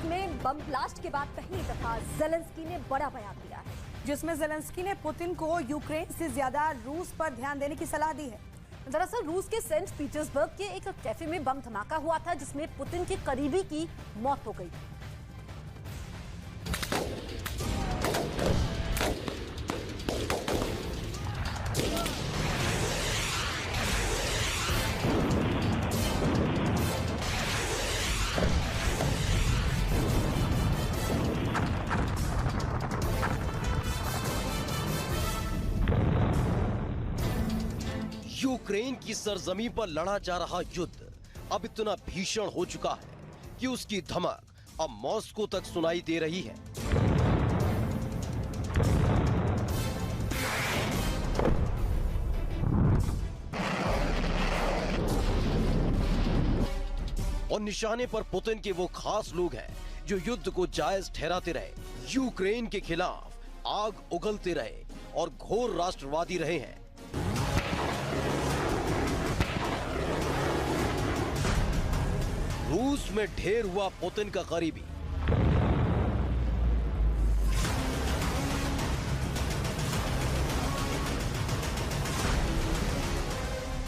में bomb blast के बाद पहली दफा ज़ेलेंस्की ने बड़ा बयान दिया है, जिसमें ज़ेलेंस्की ने पुतिन को यूक्रेन से ज्यादा रूस पर ध्यान देने की सलाह दी है। दरअसल रूस के सेंट पीटर्सबर्ग के एक कैफे में बम धमाका हुआ था, जिसमें पुतिन के करीबी की मौत हो गई। यूक्रेन की सरजमीं पर लड़ा जा रहा युद्ध अब इतना भीषण हो चुका है कि उसकी धमक अब मॉस्को तक सुनाई दे रही है। और निशाने पर पुतिन के वो खास लोग हैं जो युद्ध को जायज ठहराते रहे, यूक्रेन के खिलाफ आग उगलते रहे और घोर राष्ट्रवादी रहे हैं। रूस में ढेर हुआ पुतिन का करीबी।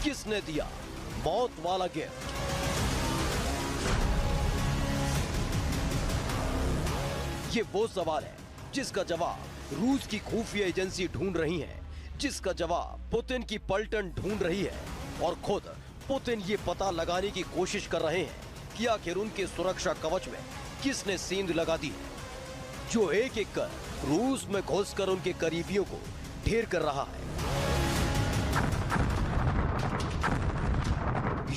किसने दिया मौत वाला गिफ्ट? ये वो सवाल है जिसका जवाब रूस की खुफिया एजेंसी ढूंढ रही है, जिसका जवाब पुतिन की पलटन ढूंढ रही है, और खुद पुतिन ये पता लगाने की कोशिश कर रहे हैं कि आखिर उनके सुरक्षा कवच में किसने सेंध लगा दी है, जो एक एक कर रूस में घुसकर उनके करीबियों को ढेर कर रहा है।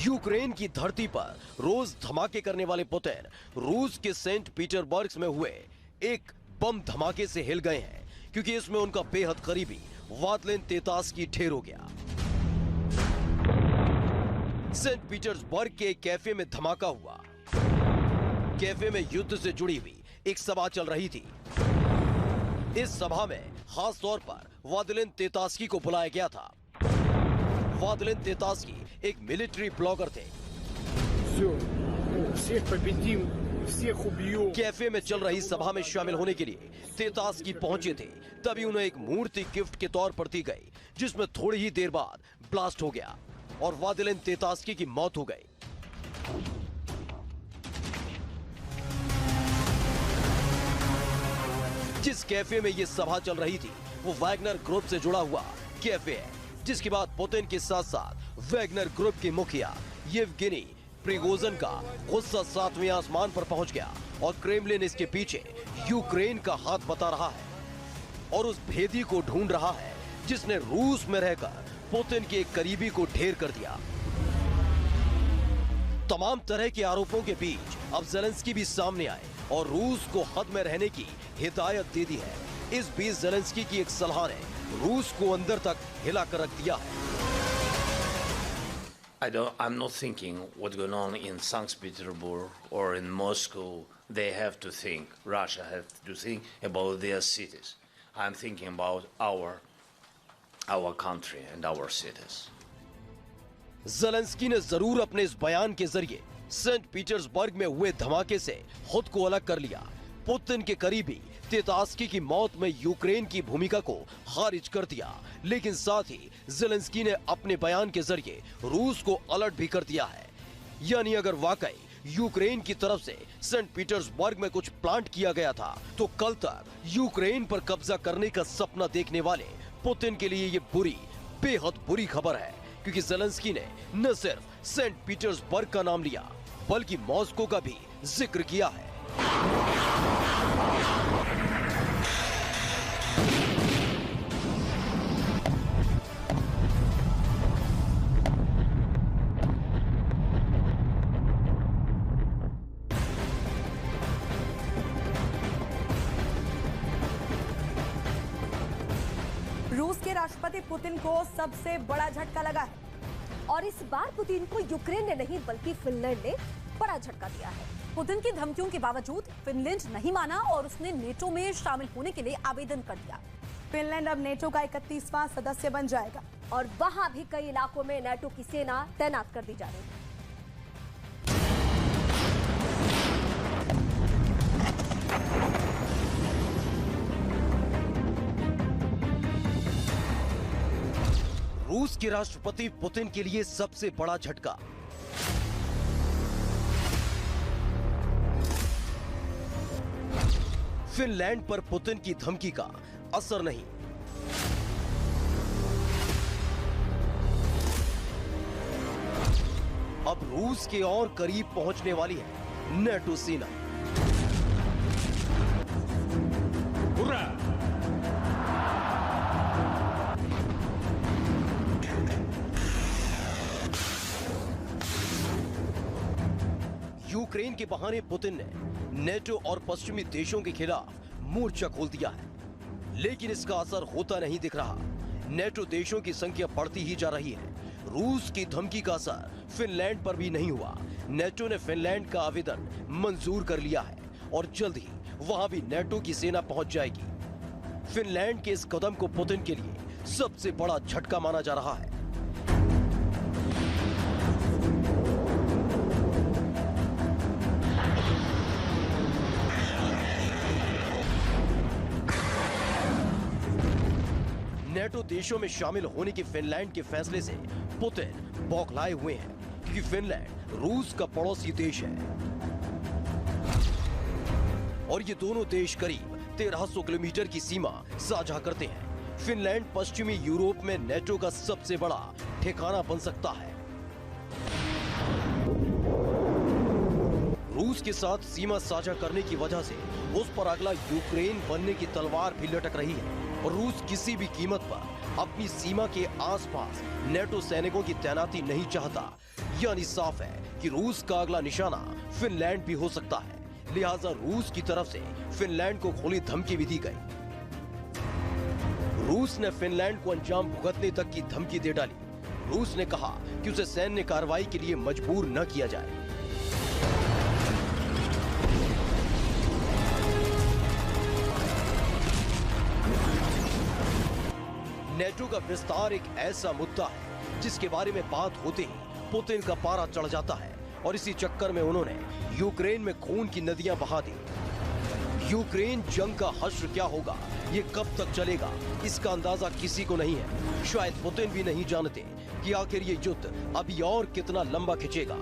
यूक्रेन की धरती पर रोज धमाके करने वाले पुतिन रूस के सेंट पीटर्सबर्ग में हुए एक बम धमाके से हिल गए हैं, क्योंकि इसमें उनका बेहद करीबी वादलिन तेतास्की ढेर हो गया। सेंट पीटर्सबर्ग के एक कैफे में धमाका हुआ। कैफे में युद्ध से जुड़ी हुई एक सभा चल रही थी। इस सभा में खास तौर पर वादलिन तेतास्की को बुलाया गया था। वादलिन तेतास्की एक मिलिट्री ब्लॉगर थे। कैफे में चल रही सभा में शामिल होने के लिए तेतास्की पहुंचे थे, तभी उन्हें एक मूर्ति गिफ्ट के तौर पर दी गई, जिसमें थोड़ी ही देर बाद ब्लास्ट हो गया और वादलिन तेतास्की की मौत हो गई। जिस कैफे में यह सभा चल रही थी वो वैगनर ग्रुप से जुड़ा हुआ कैफे है, जिसके बाद पुतिन के साथ साथ वैगनर ग्रुप के मुखिया येवगेनी प्रिगोजिन का गुस्सा 7वें आसमान पर पहुंच गया और क्रेमलिन इसके पीछे यूक्रेन का हाथ बता रहा है और उस भेदी को ढूंढ रहा है जिसने रूस में रहकर पुतिन के एक करीबी को ढेर कर दिया। तमाम तरह के आरोपों के बीच अब ज़ेलेंस्की भी सामने आए और रूस को हद में रहने की हिदायत दे दी है। इस बीच ज़ेलेंस्की की एक सलाह ने रूस को अंदर तक हिला कर रख दिया है। I'm not thinking what's going on in St. Petersburg or in Moscow. They have to think, Russia have to think about their cities. I'm thinking about our country and our cities. Zelensky ने जरूर अपने इस बयान के जरिए Saint Petersburg में हुए धमाके से खुद को अलग कर लिया। पुतिन के करीबी तेतास्की की मौत में यूक्रेन की भूमिका को खारिज कर दिया, लेकिन साथ ही ज़ेलेंस्की ने अपने बयान के जरिए रूस को अलर्ट भी कर दिया है। यानी अगर वाकई यूक्रेन की तरफ से सेंट पीटर्सबर्ग में कुछ प्लांट किया गया था, तो कल तक यूक्रेन पर कब्जा करने का सपना देखने वाले पुतिन के लिए ये बुरी, बेहद बुरी खबर है, क्योंकि ज़ेलेंस्की ने न सिर्फ सेंट पीटर्सबर्ग का नाम लिया बल्कि मॉस्को का भी जिक्र किया है। रूस के राष्ट्रपति पुतिन को सबसे बड़ा झटका लगा है और इस बार पुतिन को यूक्रेन ने नहीं बल्कि फिनलैंड ने बड़ा झटका दिया है। पुतिन की धमकियों के बावजूद फिनलैंड नहीं माना और उसने नेटो में शामिल होने के लिए आवेदन कर दिया। फिनलैंड अब नेटो का 31वां सदस्य बन जाएगा और वहां भी कई इलाकों में नेटो की सेना तैनात कर दी जा रही है। रूस के राष्ट्रपति पुतिन के लिए सबसे बड़ा झटका। फिनलैंड पर पुतिन की धमकी का असर नहीं। अब रूस के और करीब पहुंचने वाली है नेटो सेना। यूक्रेन के बहाने पुतिन ने नेटो और पश्चिमी देशों के खिलाफ मोर्चा खोल दिया है, लेकिन इसका असर होता नहीं दिख रहा। नेटो देशों की संख्या बढ़ती ही जा रही है। रूस की धमकी का असर फिनलैंड पर भी नहीं हुआ। नेटो ने फिनलैंड का आवेदन मंजूर कर लिया है और जल्द ही वहां भी नेटो की सेना पहुंच जाएगी। फिनलैंड के इस कदम को पुतिन के लिए सबसे बड़ा झटका माना जा रहा है। नेटो देशों में शामिल होने के फिनलैंड के फैसले से पुतिन बौखलाए हुए हैं कि फिनलैंड रूस का पड़ोसी देश है और ये दोनों देश करीब 1300 किलोमीटर की सीमा साझा करते हैं। फिनलैंड पश्चिमी यूरोप में नेटो का सबसे बड़ा ठिकाना बन सकता है। रूस के साथ सीमा साझा करने की वजह से उस पर अगला यूक्रेन बनने की तलवार भी लटक रही है और रूस किसी भी कीमत पर अपनी सीमा के आसपास नेटो सैनिकों की तैनाती नहीं चाहता। यानी साफ है कि रूस का अगला निशाना फिनलैंड भी हो सकता है। लिहाजा रूस की तरफ से फिनलैंड को खुली धमकी भी दी गई। रूस ने फिनलैंड को अंजाम भुगतने तक की धमकी दे डाली। रूस ने कहा कि उसे सैन्य कार्रवाई के लिए मजबूर न किया जाए। नेटो का विस्तार एक ऐसा मुद्दा है जिसके बारे में बात होते ही पुतिन का पारा चढ़ जाता है और इसी चक्कर में उन्होंने यूक्रेन में खून की नदियां बहा दी। यूक्रेन जंग का हश्र क्या होगा, ये कब तक चलेगा, इसका अंदाजा किसी को नहीं है। शायद पुतिन भी नहीं जानते कि आखिर ये युद्ध अभी और कितना लंबा खिंचेगा।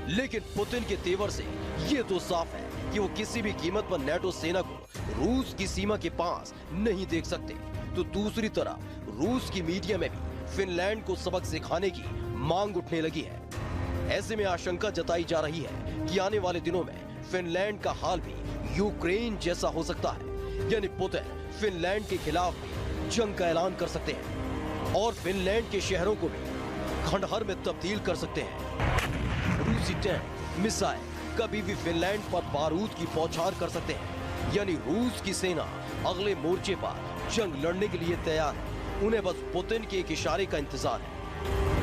लेकिन पुतिन के तेवर से ये तो साफ है कि वो किसी भी कीमत पर नेटो सेना को रूस की सीमा के पास नहीं देख सकते। तो दूसरी तरफ रूस की मीडिया में भी फिनलैंड को सबक सिखाने की मांग उठने लगी है। ऐसे में आशंका जताई जा रही है कि आने वाले दिनों में फिनलैंड का हाल भी यूक्रेन जैसा हो सकता है। यानी पुतिन फिनलैंड के खिलाफ भी जंग का ऐलान कर सकते हैं और फिनलैंड के शहरों को भी खंडहर में तब्दील कर सकते हैं। रूसी टैंक, मिसाइल कभी भी फिनलैंड पर बारूद की बौछार कर सकते हैं। यानी रूस की सेना अगले मोर्चे पर जंग लड़ने के लिए तैयार है। उन्हें बस पुतिन के एक इशारे का इंतजार है।